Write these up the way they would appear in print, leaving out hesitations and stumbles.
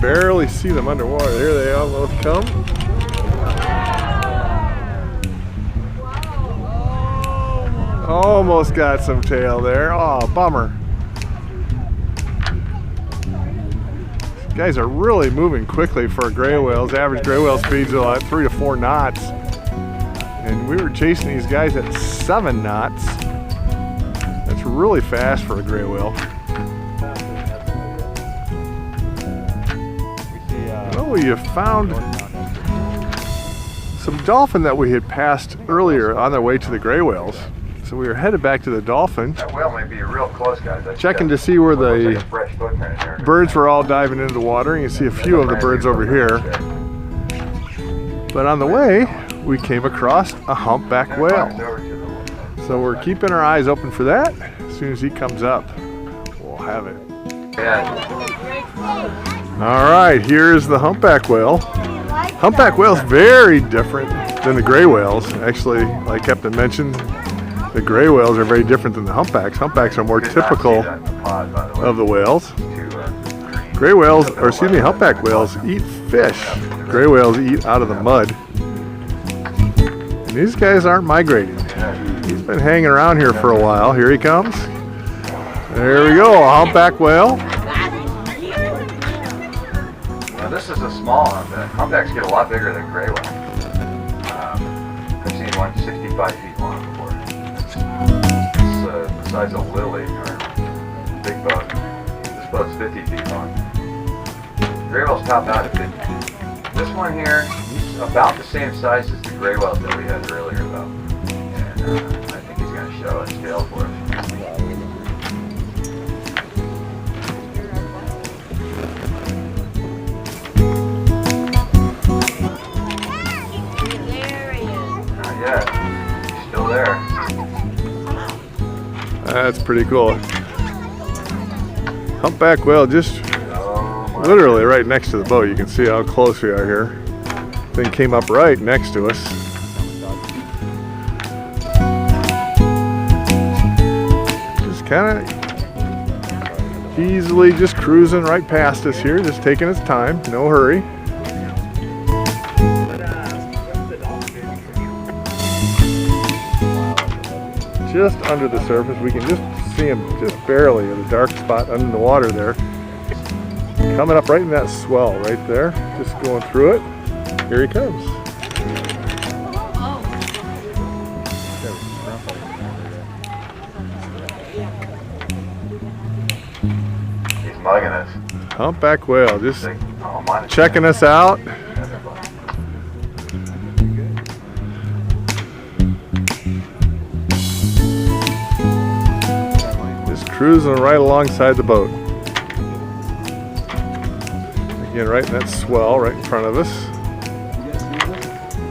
barely see them underwater. Here they almost come. Almost got some tail there. Oh, bummer. These guys are really moving quickly for gray whales. Average gray whale speeds are like 3 to 4 knots. And we were chasing these guys at 7 knots. That's really fast for a gray whale. Oh, you found some dolphin that we had passed earlier on their way to the gray whales. So we were headed back to the Dolphin. That whale may be real close, guys. Checking to see where the birds were all diving into the water. You can see a few of the birds over here. But on the way, we came across a humpback whale. So we're keeping our eyes open for that. As soon as he comes up, we'll have it. All right, here's the humpback whale. Humpback whale's very different than the gray whales. Actually, like Captain mentioned, the gray whales are very different than the humpbacks. Humpbacks are more typical of the whales. Gray whales, or excuse me, humpback whales eat fish. Gray whales eat out of the mud. And these guys aren't migrating. He's been hanging around here for a while. Here he comes. There we go, a humpback whale. Now this is a small humpback. Humpbacks get a lot bigger than gray whales. I've seen one 65 feet long before. It's the size of Lily, or big boat. This boat's 50 feet long. Gray whales top out at 50 feet. This one here, he's about the same size as the gray whales that we had earlier, though. And I think he's going to show a scale for us. Not yet. He's still there. That's pretty cool. Humpback whale just literally right next to the boat. You can see how close we are here. Thing came up right next to us. Just kind of easily just cruising right past us here, just taking its time, no hurry. Just under the surface, we can just see him just barely in a dark spot under the water there. Coming up right in that swell right there, just going through it. Here he comes. He's mugging us. Humpback whale, just checking us out. Just cruising right alongside the boat. Again, right in that swell right in front of us.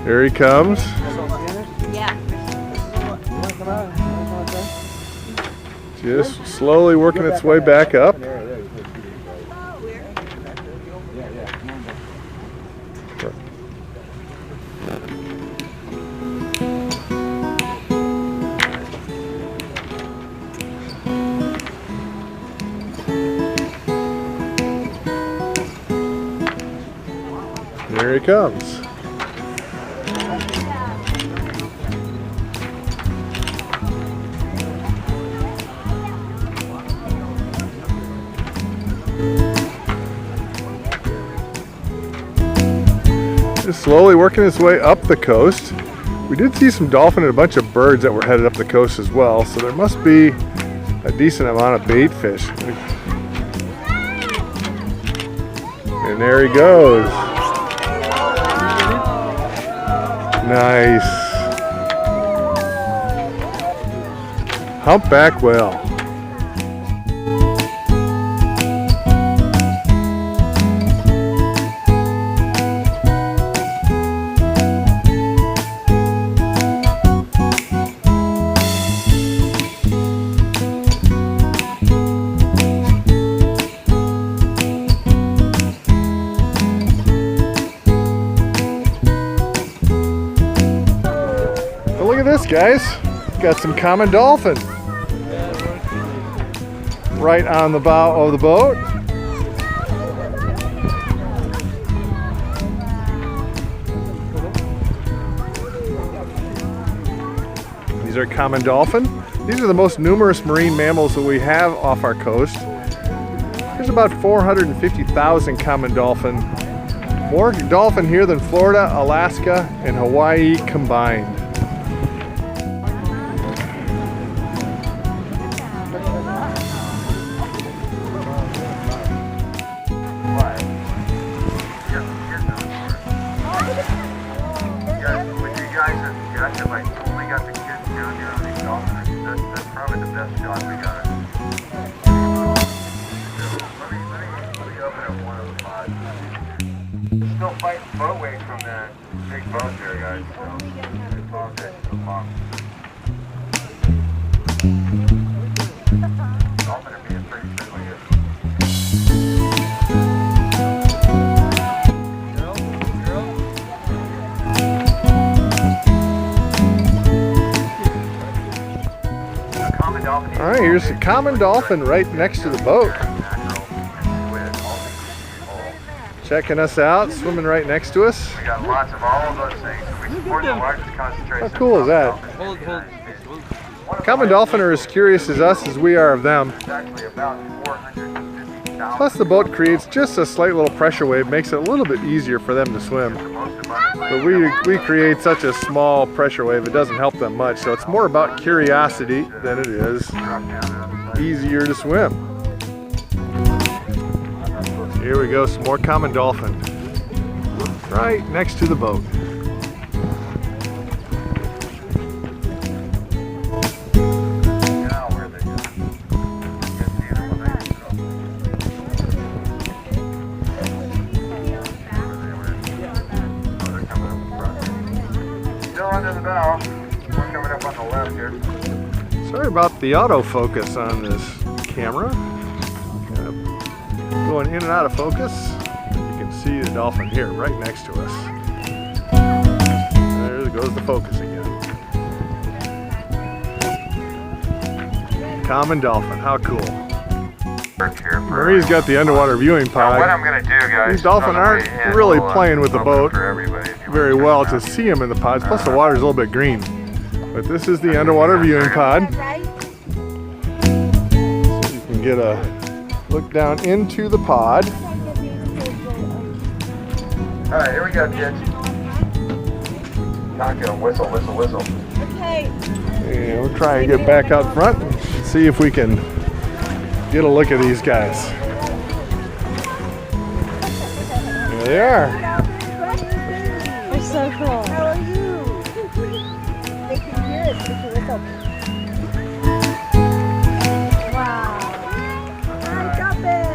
Here he comes. Just slowly working its way back up. Here he comes. Just slowly working its way up the coast. We did see some dolphin and a bunch of birds that were headed up the coast as well, so there must be a decent amount of bait fish. And there he goes. Nice. Humpback whale. Look at this, guys. Got some common dolphin right on the bow of the boat. are common dolphin. These are the most numerous marine mammals that we have off our coast. There's about 450,000 common dolphin. More dolphin here than Florida, Alaska, and Hawaii combined. Still fighting boat weight from that big boat there, guys. So, Dolphin are being pretty friendly here. All right, here's a common dolphin right next to the boat. Checking us out, swimming right next to us. We got lots of all of those things. We support the largest concentration. How cool is that? Common dolphin are as curious as us as we are of them. Plus the boat creates just a slight little pressure wave, makes it a little bit easier for them to swim. But we create such a small pressure wave, it doesn't help them much. So it's more about curiosity than it is easier to swim. Here we go, some more common dolphin. Right next to the boat. Still under the bow. We're coming up on the left here. Sorry about the autofocus on this camera. Going in and out of focus. You can see the dolphin here right next to us. There goes the focus again. Common dolphin, how cool. Marie's got the underwater viewing pod. Now what I'm going to do, guys, these dolphin aren't really playing with the boat very well to see them in the pods, plus the water's a little bit green. But this is the underwater viewing pod. So you can get a look down into the pod. All right, here we go, kids. Knock it, whistle, whistle, whistle. Okay. And we'll try and get back out front and see if we can get a look at these guys. There they are. They're so cool. How are you? They can hear it. It's a whistle. Wow. Hi, Dolphin.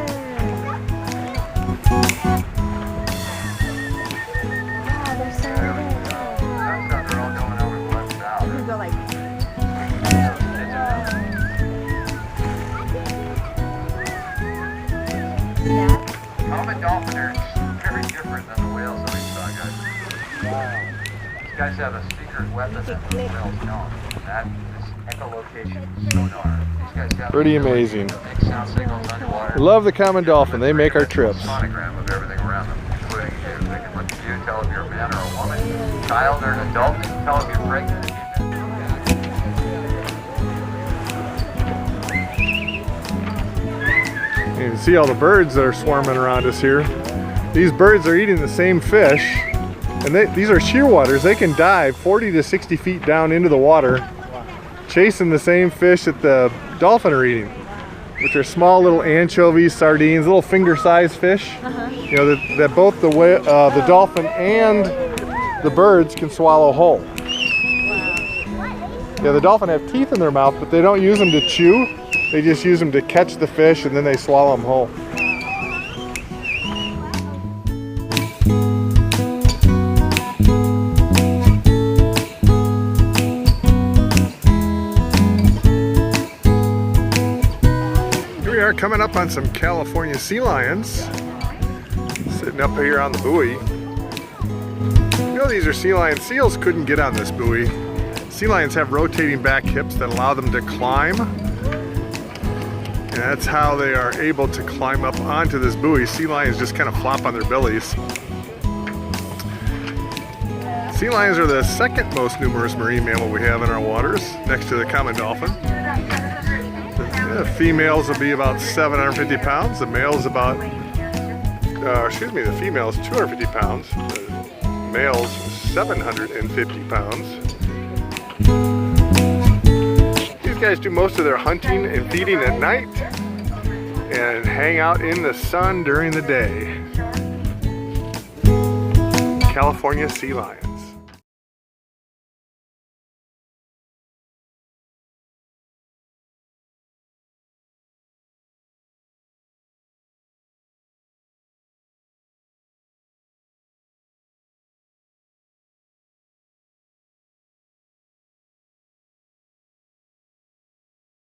Wow, they're so good. They're all going over the left bow. You can go like. Common dolphin are very different than the whales that we saw, guys. These guys have a secret weapon that the whales don't. That is echolocation sonar. These guys have Pretty amazing. make sound signals underwater. Love the common dolphin. They make our trips. Sonogram of everything around them, including you. They can look at you, tell if you're a man or a woman, child or an adult, tell if you're pregnant. You can see all the birds that are swarming around us here. These birds are eating the same fish, and these are shearwaters. They can dive 40 to 60 feet down into the water, chasing the same fish that the dolphin are eating, which are small little anchovies, sardines, little finger-sized fish. You know that both the dolphin and the birds can swallow whole. Yeah, the dolphin have teeth in their mouth, but they don't use them to chew. They just use them to catch the fish and then they swallow them whole. Here we are coming up on some California sea lions, sitting up here on the buoy. You know these are sea lions. Seals couldn't get on this buoy. Sea lions have rotating back hips that allow them to climb. And that's how they are able to climb up onto this buoy. Sea lions just kind of flop on their bellies. Sea lions are the second most numerous marine mammal we have in our waters, next to the common dolphin. The females will be about 750 pounds. The male's about, the female is 250 pounds. The male's 750 pounds. These guys do most of their hunting and feeding at night and hang out in the sun during the day. California sea lion.